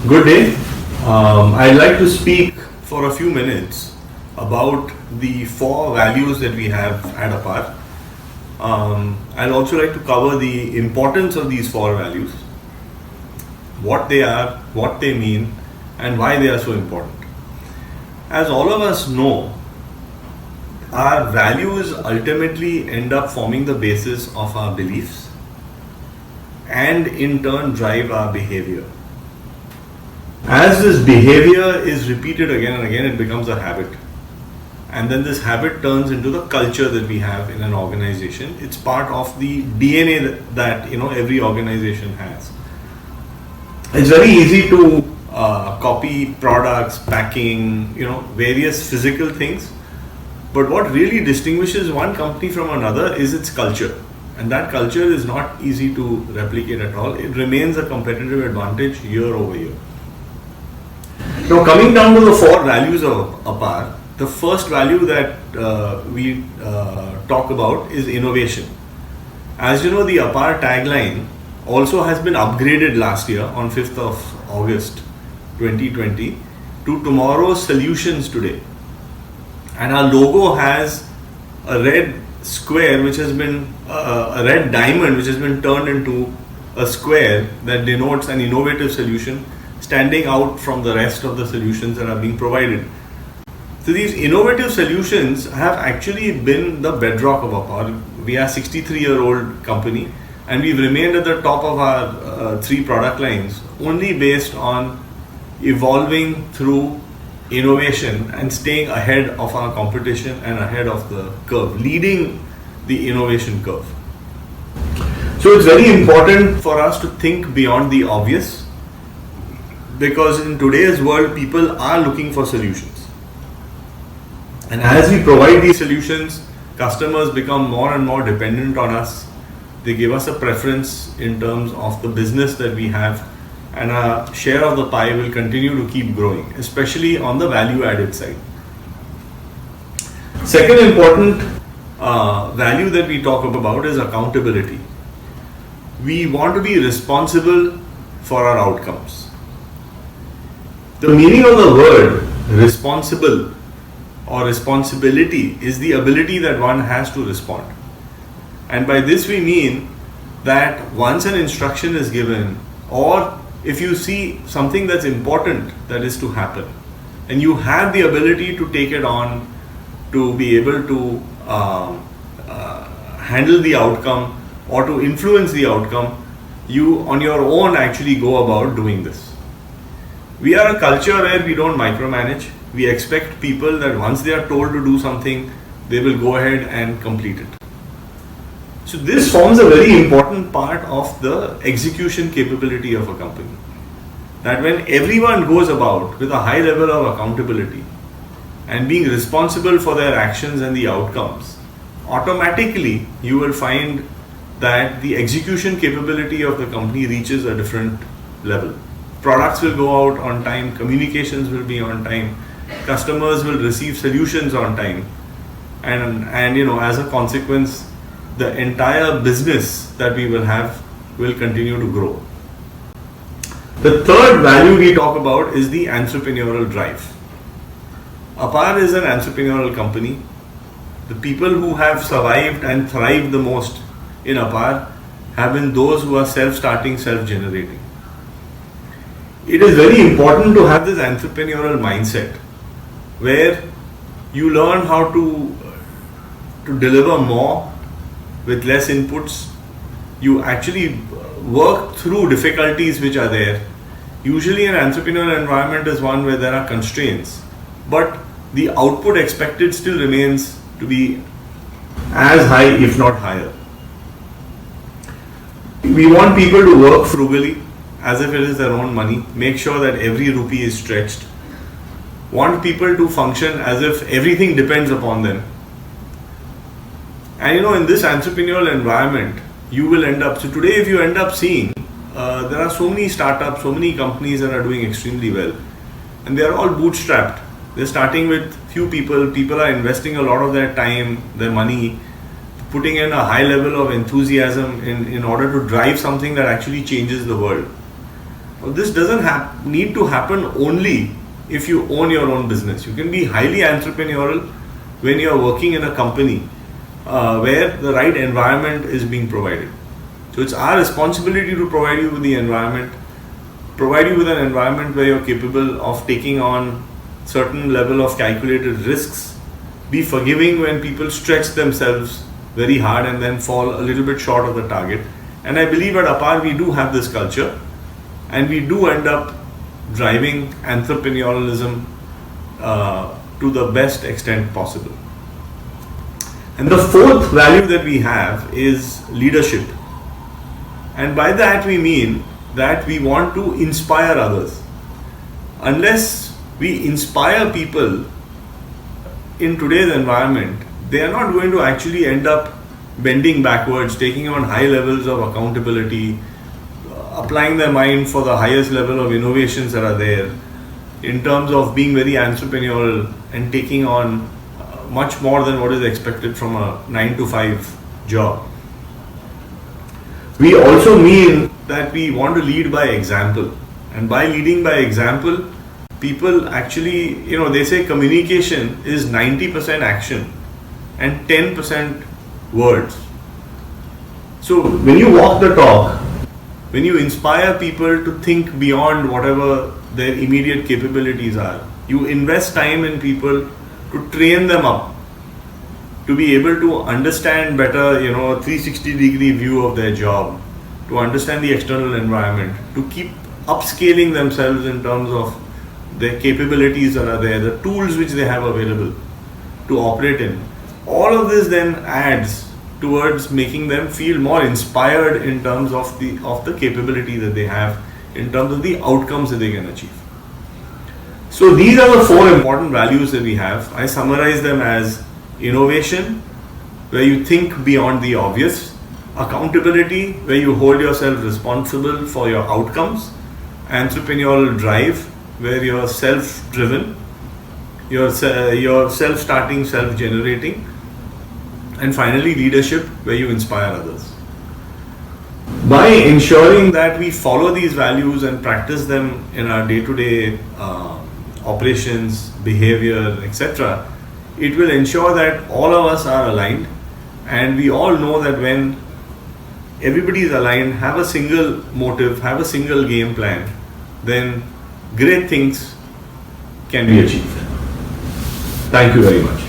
Good day. I'd like to speak for a few minutes about the four values that we have at APAR. I'd also like to cover the importance of these four values, what they are, what they mean, and why they are so important. As all of us know, our values ultimately end up forming the basis of our beliefs and in turn drive our behavior. As this behavior is repeated again and again, it becomes a habit. And then this habit turns into the culture that we have in an organization. It's part of the DNA that every organization has. It's very easy to copy products, packing, various physical things. But what really distinguishes one company from another is its culture. And that culture is not easy to replicate at all. It remains a competitive advantage year over year. Now, coming down to the four values of APAR, the first value that we talk about is innovation. As you know, the APAR tagline also has been upgraded last year on 5th of August 2020 to Tomorrow's Solutions Today. And our logo has a red square which has been a red diamond which has been turned into a square that denotes an innovative solution standing out from the rest of the solutions that are being provided. So these innovative solutions have actually been the bedrock of APAR. We are a 63-year-old company and we've remained at the top of our three product lines only based on evolving through innovation and staying ahead of our competition and ahead of the curve, leading the innovation curve. So it's very important for us to think beyond the obvious, because in today's world people are looking for solutions, and as we provide these solutions, customers become more and more dependent on us. They give us a preference in terms of the business that we have, and our share of the pie will continue to keep growing, especially on the value added side. Second important value that we talk about is accountability. We want to be responsible for our outcomes. The meaning of the word responsible or responsibility is the ability that one has to respond. And by this we mean that once an instruction is given, or if you see something that's important that is to happen, and you have the ability to take it on, to be able to handle the outcome or to influence the outcome, you on your own actually go about doing this. We are a culture where we don't micromanage. We expect people that once they are told to do something, they will go ahead and complete it. So this forms a very important part of the execution capability of a company. That when everyone goes about with a high level of accountability and being responsible for their actions and the outcomes, automatically you will find that the execution capability of the company reaches a different level. Products will go out on time, communications will be on time, customers will receive solutions on time, and as a consequence, the entire business that we will have will continue to grow. The third value we talk about is the entrepreneurial drive. APAR is an entrepreneurial company. The people who have survived and thrived the most in APAR have been those who are self-starting, self-generating. It is very important to have this entrepreneurial mindset where you learn how to deliver more with less inputs. You actually work through difficulties which are there. Usually an entrepreneurial environment is one where there are constraints, but the output expected still remains to be as high, if not higher. We want people to work frugally, as if it is their own money, make sure that every rupee is stretched. Want people to function as if everything depends upon them. And in this entrepreneurial environment, you will end up, so today if you end up seeing, there are so many startups, so many companies that are doing extremely well, and they are all bootstrapped. They're starting with few people. People are investing a lot of their time, their money, putting in a high level of enthusiasm in order to drive something that actually changes the world. This doesn't need to happen only if you own your own business. You can be highly entrepreneurial when you are working in a company where the right environment is being provided. So it's our responsibility to provide you with the environment, provide you with an environment where you're capable of taking on certain level of calculated risks, be forgiving when people stretch themselves very hard and then fall a little bit short of the target. And I believe at APAR we do have this culture, and we do end up driving entrepreneurialism to the best extent possible. And the fourth value that we have is leadership. And by that we mean that we want to inspire others. Unless we inspire people in today's environment, they are not going to actually end up bending backwards, taking on high levels of accountability, applying their mind for the highest level of innovations that are there, in terms of being very entrepreneurial and taking on much more than what is expected from a 9-to-5 job. We also mean that we want to lead by example. And by leading by example, people actually, they say communication is 90% action and 10% words. So when you walk the talk, when you inspire people to think beyond whatever their immediate capabilities are, you invest time in people to train them up to be able to understand better, 360-degree view of their job, to understand the external environment, to keep upscaling themselves in terms of their capabilities that are there, the tools which they have available to operate in. All of this then adds towards making them feel more inspired in terms of the capability that they have, in terms of the outcomes that they can achieve. So these are the four important values that we have. I summarize them as innovation, where you think beyond the obvious; accountability, where you hold yourself responsible for your outcomes; entrepreneurial drive, where you're self-driven, you're self-starting, self-generating; and finally leadership, where you inspire others. By ensuring that we follow these values and practice them in our day-to-day operations, behavior, etc., it will ensure that all of us are aligned, and we all know that when everybody is aligned, have a single motive, have a single game plan, then great things can be achieved. Thank you very much.